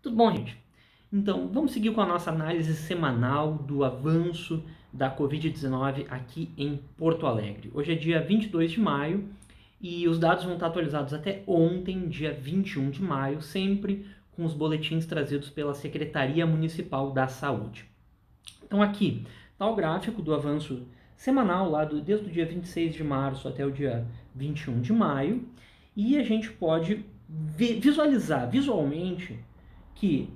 Tudo bom, gente? Então, vamos seguir com a nossa análise semanal do avanço da Covid-19 aqui em Porto Alegre. Hoje é dia 22 de maio e os dados vão estar atualizados até ontem, dia 21 de maio, sempre com os boletins trazidos pela Secretaria Municipal da Saúde. Então aqui está o gráfico do avanço semanal, desde o dia 26 de março até o dia 21 de maio, e a gente pode visualizar visualmente que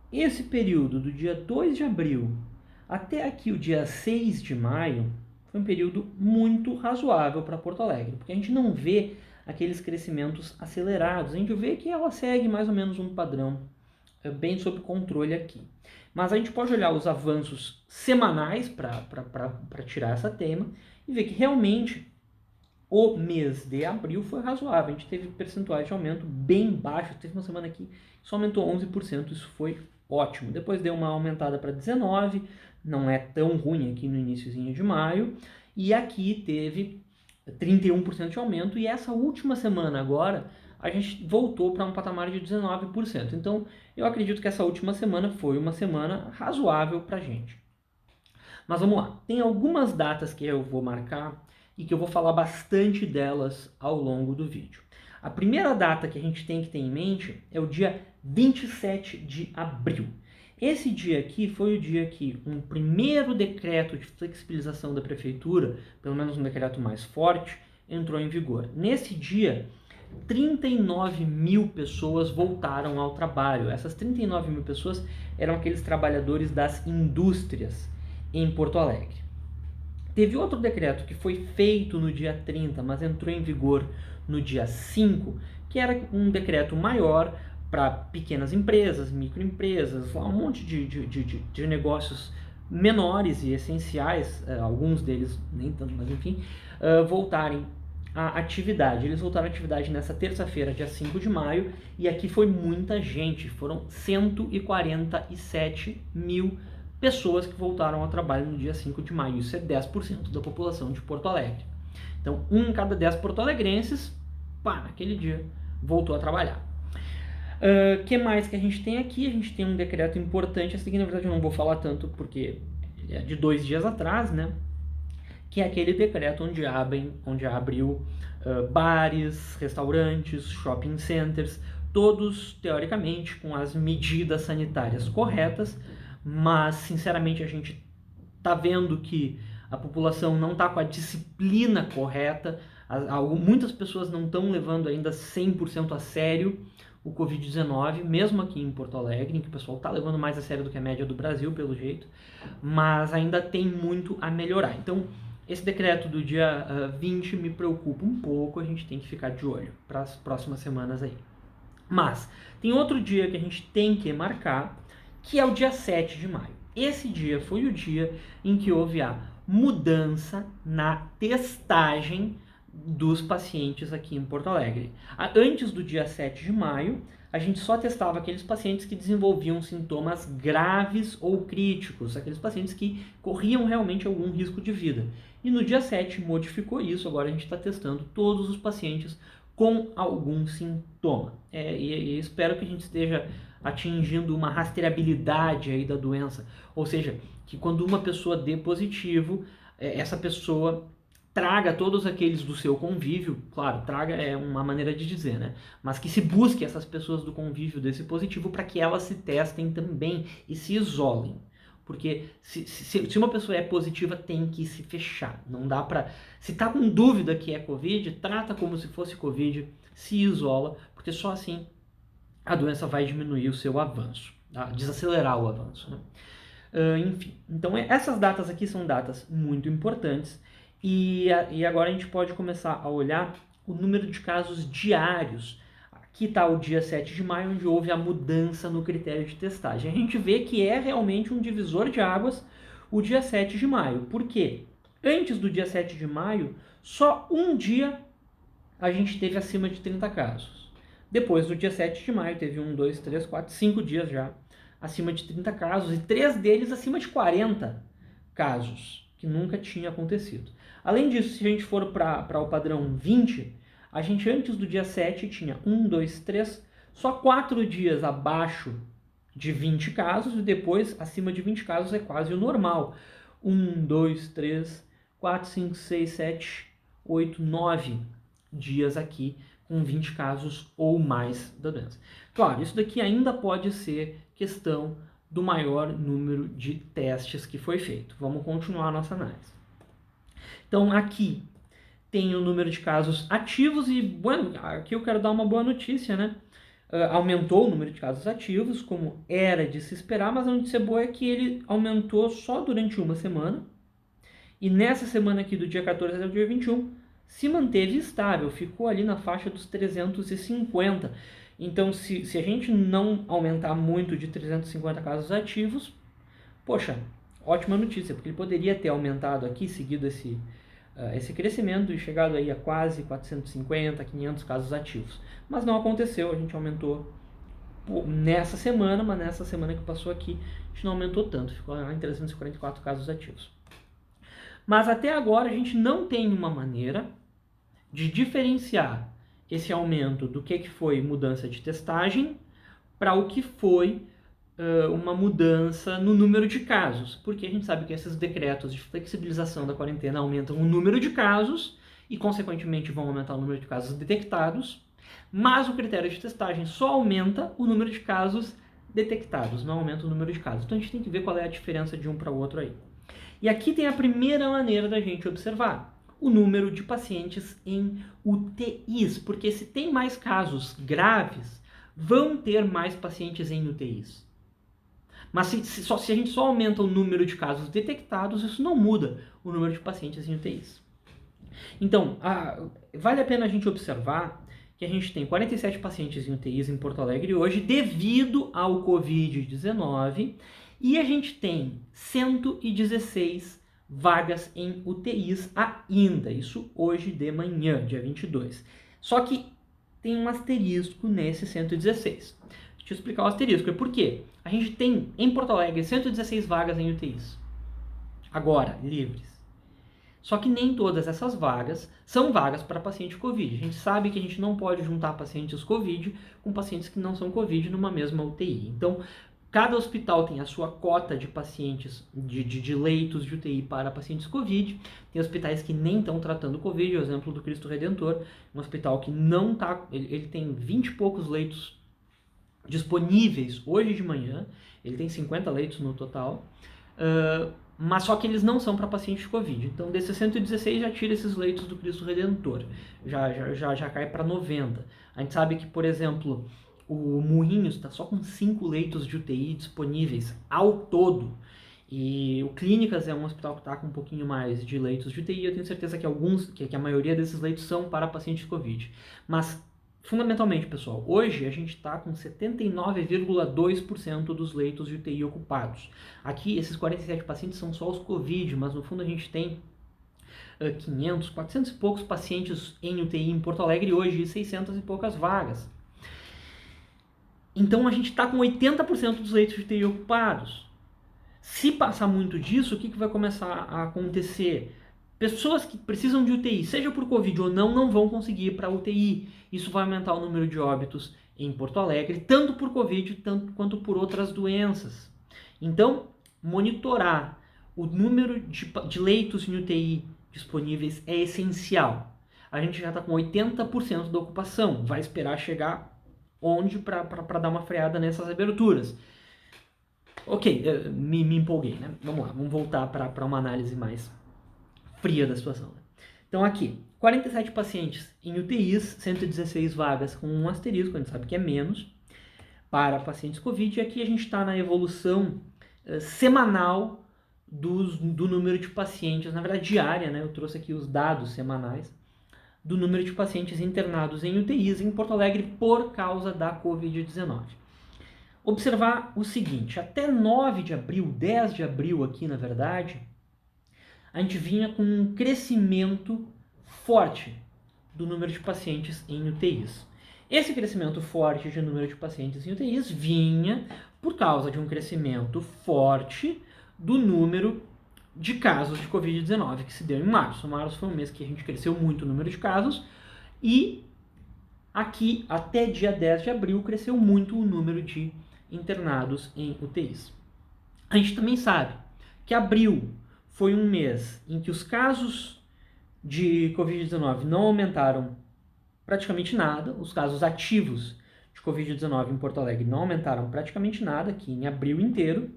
esse período do dia 2 de abril até aqui o dia 6 de maio foi um período muito razoável para Porto Alegre, porque a gente não vê aqueles crescimentos acelerados, a gente vê que ela segue mais ou menos um padrão bem sob controle aqui. Mas a gente pode olhar os avanços semanais para tirar essa tema e ver que realmente o mês de abril foi razoável. A gente teve percentuais de aumento bem baixos. Teve uma semana aqui que só aumentou 11%, isso foi ótimo. Depois deu uma aumentada para 19%, não é tão ruim aqui no iniciozinho de maio. E aqui teve 31% de aumento. E essa última semana agora, a gente voltou para um patamar de 19%. Então, eu acredito que essa última semana foi uma semana razoável para a gente. Mas vamos lá. Tem algumas datas que eu vou marcar e que eu vou falar bastante delas ao longo do vídeo. A primeira data que a gente tem que ter em mente é o dia 27 de abril. Esse dia aqui foi o dia que um primeiro decreto de flexibilização da prefeitura, pelo menos um decreto mais forte, entrou em vigor. Nesse dia, 39 mil pessoas voltaram ao trabalho. Essas 39 mil pessoas eram aqueles trabalhadores das indústrias em Porto Alegre. Teve outro decreto que foi feito no dia 30, mas entrou em vigor no dia 5, que era um decreto maior para pequenas empresas, microempresas, um monte de negócios menores e essenciais, alguns deles nem tanto, mas enfim, voltarem à atividade. Eles voltaram à atividade nessa terça-feira, dia 5 de maio, e aqui foi muita gente, foram 147 mil pessoas que voltaram ao trabalho no dia 5 de maio. Isso é 10% da população de Porto Alegre. Então, 1 em cada 10 porto-alegrenses, naquele dia, voltou a trabalhar. O que mais que a gente tem aqui? A gente tem um decreto importante, esse aqui na verdade eu não vou falar tanto porque é de 2 dias atrás, né? Que é aquele decreto onde abriu bares, restaurantes, shopping centers, todos, teoricamente, com as medidas sanitárias corretas, mas, sinceramente, a gente está vendo que a população não está com a disciplina correta, muitas pessoas não estão levando ainda 100% a sério o Covid-19, mesmo aqui em Porto Alegre, em que o pessoal está levando mais a sério do que a média do Brasil, pelo jeito, mas ainda tem muito a melhorar. Então, esse decreto do dia 20 me preocupa um pouco, a gente tem que ficar de olho para as próximas semanas aí. Mas, tem outro dia que a gente tem que marcar, que é o dia 7 de maio. Esse dia foi o dia em que houve a mudança na testagem dos pacientes aqui em Porto Alegre. Antes do dia 7 de maio, a gente só testava aqueles pacientes que desenvolviam sintomas graves ou críticos, aqueles pacientes que corriam realmente algum risco de vida. E no dia 7 modificou isso, agora a gente está testando todos os pacientes com algum sintoma. E espero que a gente esteja atingindo uma rastreabilidade aí da doença, ou seja, que quando uma pessoa dê positivo, essa pessoa traga todos aqueles do seu convívio, claro, traga é uma maneira de dizer, né? Mas que se busque essas pessoas do convívio desse positivo para que elas se testem também e se isolem. Porque se uma pessoa é positiva, tem que se fechar. Não dá para... Se tá com dúvida que é Covid, trata como se fosse Covid, se isola, porque só assim a doença vai diminuir o seu avanço, tá? Desacelerar o avanço, né? Enfim, então essas datas aqui são datas muito importantes e agora a gente pode começar a olhar o número de casos diários. Aqui está o dia 7 de maio, onde houve a mudança no critério de testagem. A gente vê que é realmente um divisor de águas o dia 7 de maio. Por quê? Antes do dia 7 de maio, só um dia a gente teve acima de 30 casos. Depois do dia 7 de maio, teve 1, 2, 3, 4, 5 dias já acima de 30 casos e 3 deles acima de 40 casos, que nunca tinha acontecido. Além disso, se a gente for para o padrão 20, a gente antes do dia 7 tinha 1, 2, 3, só 4 dias abaixo de 20 casos e depois, acima de 20 casos, é quase o normal. 1, 2, 3, 4, 5, 6, 7, 8, 9 dias aqui com 20 casos ou mais da doença. Claro, isso daqui ainda pode ser questão do maior número de testes que foi feito. Vamos continuar a nossa análise. Então, aqui tem o número de casos ativos e, bueno, aqui eu quero dar uma boa notícia, né? Aumentou o número de casos ativos, como era de se esperar, mas a notícia boa é que ele aumentou só durante uma semana. E nessa semana aqui, do dia 14 até o dia 21, se manteve estável, ficou ali na faixa dos 350. Então, se a gente não aumentar muito de 350 casos ativos, poxa, ótima notícia, porque ele poderia ter aumentado aqui, seguido esse crescimento e chegado aí a quase 450, 500 casos ativos. Mas não aconteceu, a gente aumentou nessa semana, mas nessa semana que passou aqui, a gente não aumentou tanto, ficou lá em 344 casos ativos. Mas até agora a gente não tem uma maneira de diferenciar esse aumento do que foi mudança de testagem para o que foi uma mudança no número de casos, porque a gente sabe que esses decretos de flexibilização da quarentena aumentam o número de casos e, consequentemente, vão aumentar o número de casos detectados, mas o critério de testagem só aumenta o número de casos detectados, não aumenta o número de casos. Então a gente tem que ver qual é a diferença de um para o outro aí. E aqui tem a primeira maneira da gente observar o número de pacientes em UTIs, porque se tem mais casos graves, vão ter mais pacientes em UTIs. Mas se a gente só aumenta o número de casos detectados, isso não muda o número de pacientes em UTIs. Então, vale a pena a gente observar que a gente tem 47 pacientes em UTIs em Porto Alegre hoje devido ao Covid-19 e a gente tem 116 vagas em UTIs ainda, isso hoje de manhã, dia 22. Só que tem um asterisco nesse 116. Deixa eu explicar o asterisco. É por quê? A gente tem em Porto Alegre 116 vagas em UTIs. Agora, livres. Só que nem todas essas vagas são vagas para paciente Covid. A gente sabe que a gente não pode juntar pacientes Covid com pacientes que não são Covid numa mesma UTI. Então, cada hospital tem a sua cota de pacientes, de leitos de UTI para pacientes Covid. Tem hospitais que nem estão tratando Covid, o exemplo do Cristo Redentor, um hospital que não está, ele tem 20 e poucos leitos disponíveis hoje de manhã, ele tem 50 leitos no total, mas só que eles não são para pacientes de Covid. Então, desses 116, já tira esses leitos do Cristo Redentor, já cai para 90. A gente sabe que, por exemplo, o Moinhos está só com 5 leitos de UTI disponíveis ao todo. E o Clínicas é um hospital que está com um pouquinho mais de leitos de UTI. Eu tenho certeza que a maioria desses leitos são para pacientes de Covid. Mas, fundamentalmente, pessoal, hoje a gente está com 79,2% dos leitos de UTI ocupados. Aqui, esses 47 pacientes são só os Covid, mas no fundo a gente tem 500, 400 e poucos pacientes em UTI em Porto Alegre hoje e 600 e poucas vagas. Então a gente está com 80% dos leitos de UTI ocupados. Se passar muito disso, o que vai começar a acontecer? Pessoas que precisam de UTI, seja por Covid ou não vão conseguir ir para UTI. Isso vai aumentar o número de óbitos em Porto Alegre, tanto por Covid quanto por outras doenças. Então, monitorar o número de leitos em UTI disponíveis é essencial. A gente já está com 80% da ocupação, vai esperar chegar onde para dar uma freada nessas aberturas. Ok, me empolguei, né? Vamos lá, vamos voltar para uma análise mais fria da situação. Então aqui, 47 pacientes em UTIs, 116 vagas com um asterisco, a gente sabe que é menos, para pacientes Covid, e aqui a gente está na evolução semanal do número de pacientes, na verdade diária, né? Eu trouxe aqui os dados semanais do número de pacientes internados em UTIs em Porto Alegre por causa da Covid-19. Observar o seguinte, até 9 de abril, 10 de abril aqui, na verdade, a gente vinha com um crescimento forte do número de pacientes em UTIs. Esse crescimento forte de número de pacientes em UTIs vinha por causa de um crescimento forte do número de casos de Covid-19 que se deu em março. Março foi um mês que a gente cresceu muito o número de casos e aqui até dia 10 de abril cresceu muito o número de internados em UTIs. A gente também sabe que abril foi um mês em que os casos de Covid-19 não aumentaram praticamente nada, os casos ativos de Covid-19 em Porto Alegre não aumentaram praticamente nada, aqui em abril inteiro,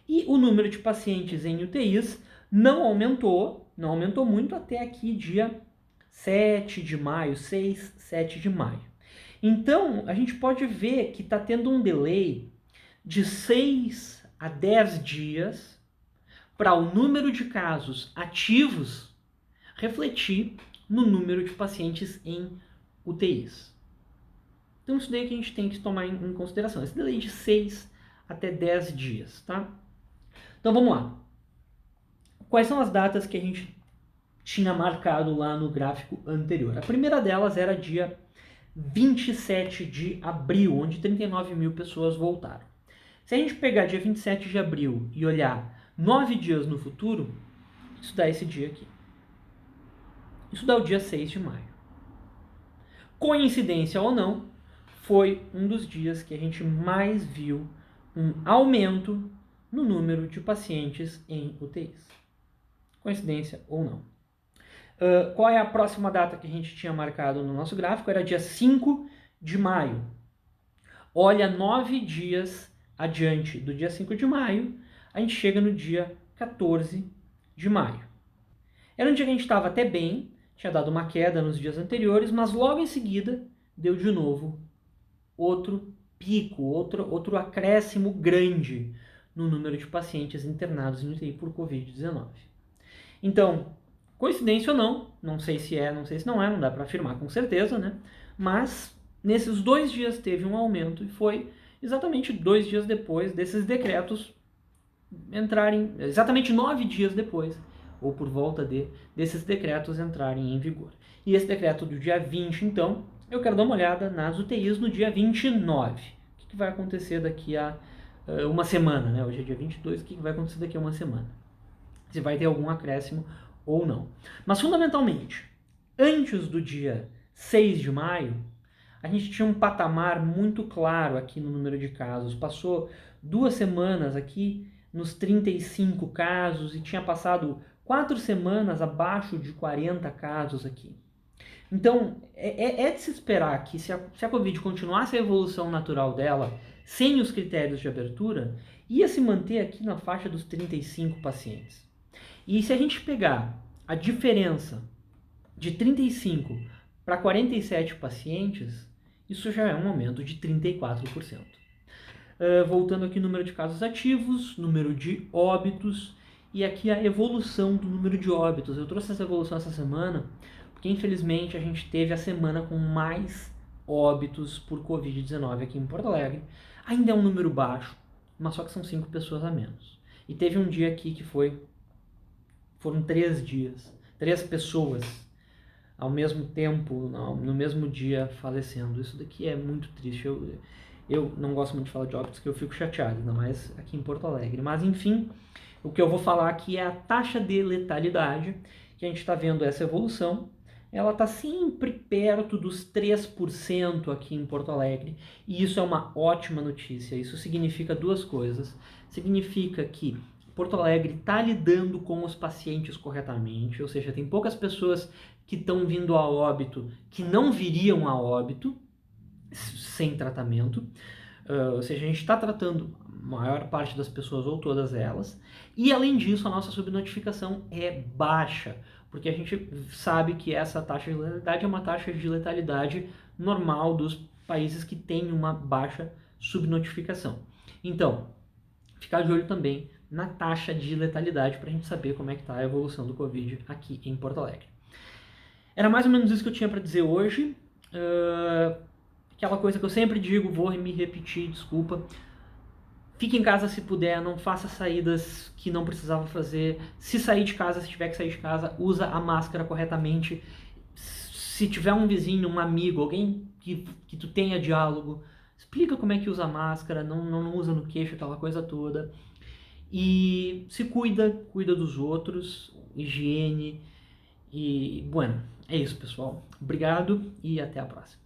e o número de pacientes em UTIs não aumentou muito até aqui dia 7 de maio, 6, 7 de maio. Então, a gente pode ver que está tendo um delay de 6 a 10 dias para o número de casos ativos refletir no número de pacientes em UTIs. Então, isso daí que a gente tem que tomar em consideração. Esse delay de 6 até 10 dias, tá? Então, vamos lá. Quais são as datas que a gente tinha marcado lá no gráfico anterior? A primeira delas era dia 27 de abril, onde 39 mil pessoas voltaram. Se a gente pegar dia 27 de abril e olhar 9 dias no futuro, isso dá esse dia aqui. Isso dá o dia 6 de maio. Coincidência ou não, foi um dos dias que a gente mais viu um aumento no número de pacientes em UTIs. Coincidência ou não. Qual é a próxima data que a gente tinha marcado no nosso gráfico? Era dia 5 de maio. Olha, 9 dias adiante do dia 5 de maio, a gente chega no dia 14 de maio. Era um dia que a gente estava até bem, tinha dado uma queda nos dias anteriores, mas logo em seguida deu de novo outro pico, outro acréscimo grande no número de pacientes internados em UTI por Covid-19. Então, coincidência ou não, não sei se é, não sei se não é, não dá para afirmar com certeza, né? Mas nesses 2 dias teve um aumento e foi exatamente 2 dias depois desses decretos entrarem, exatamente 9 dias depois, ou por volta desses decretos entrarem em vigor. E esse decreto do dia 20, então, eu quero dar uma olhada nas UTIs no dia 29. O que vai acontecer daqui a uma semana, né? Hoje é dia 22, o que vai acontecer daqui a uma semana? Se vai ter algum acréscimo ou não. Mas, fundamentalmente, antes do dia 6 de maio, a gente tinha um patamar muito claro aqui no número de casos. Passou 2 semanas aqui nos 35 casos e tinha passado 4 semanas abaixo de 40 casos aqui. Então, é de se esperar que se a Covid continuasse a evolução natural dela, sem os critérios de abertura, ia se manter aqui na faixa dos 35 pacientes. E se a gente pegar a diferença de 35 para 47 pacientes, isso já é um aumento de 34%. Voltando aqui, número de casos ativos, número de óbitos, e aqui a evolução do número de óbitos. Eu trouxe essa evolução essa semana, porque infelizmente a gente teve a semana com mais óbitos por Covid-19 aqui em Porto Alegre. Ainda é um número baixo, mas só que são 5 pessoas a menos. E teve um dia aqui que foram 3 dias, 3 pessoas ao mesmo tempo, no mesmo dia, falecendo. Isso daqui é muito triste. Eu não gosto muito de falar de óbitos, porque eu fico chateado, ainda mais aqui em Porto Alegre. Mas, enfim, o que eu vou falar aqui é a taxa de letalidade, que a gente está vendo essa evolução. Ela está sempre perto dos 3% aqui em Porto Alegre, e isso é uma ótima notícia. Isso significa 2 coisas. Significa que Porto Alegre está lidando com os pacientes corretamente, ou seja, tem poucas pessoas que estão vindo a óbito que não viriam a óbito sem tratamento, ou seja, a gente está tratando a maior parte das pessoas ou todas elas, e além disso a nossa subnotificação é baixa, porque a gente sabe que essa taxa de letalidade é uma taxa de letalidade normal dos países que têm uma baixa subnotificação. Então, ficar de olho também na taxa de letalidade para a gente saber como é que está a evolução do Covid aqui em Porto Alegre. Era mais ou menos isso que eu tinha para dizer hoje. Aquela coisa que eu sempre digo, vou me repetir, desculpa. Fique em casa se puder, não faça saídas que não precisava fazer. Se sair de casa, se tiver que sair de casa, usa a máscara corretamente. Se tiver um vizinho, um amigo, alguém que tu tenha diálogo, explica como é que usa a máscara, não usa no queixo, aquela coisa toda. E se cuida dos outros, higiene. E, bueno, é isso, pessoal. Obrigado e até a próxima.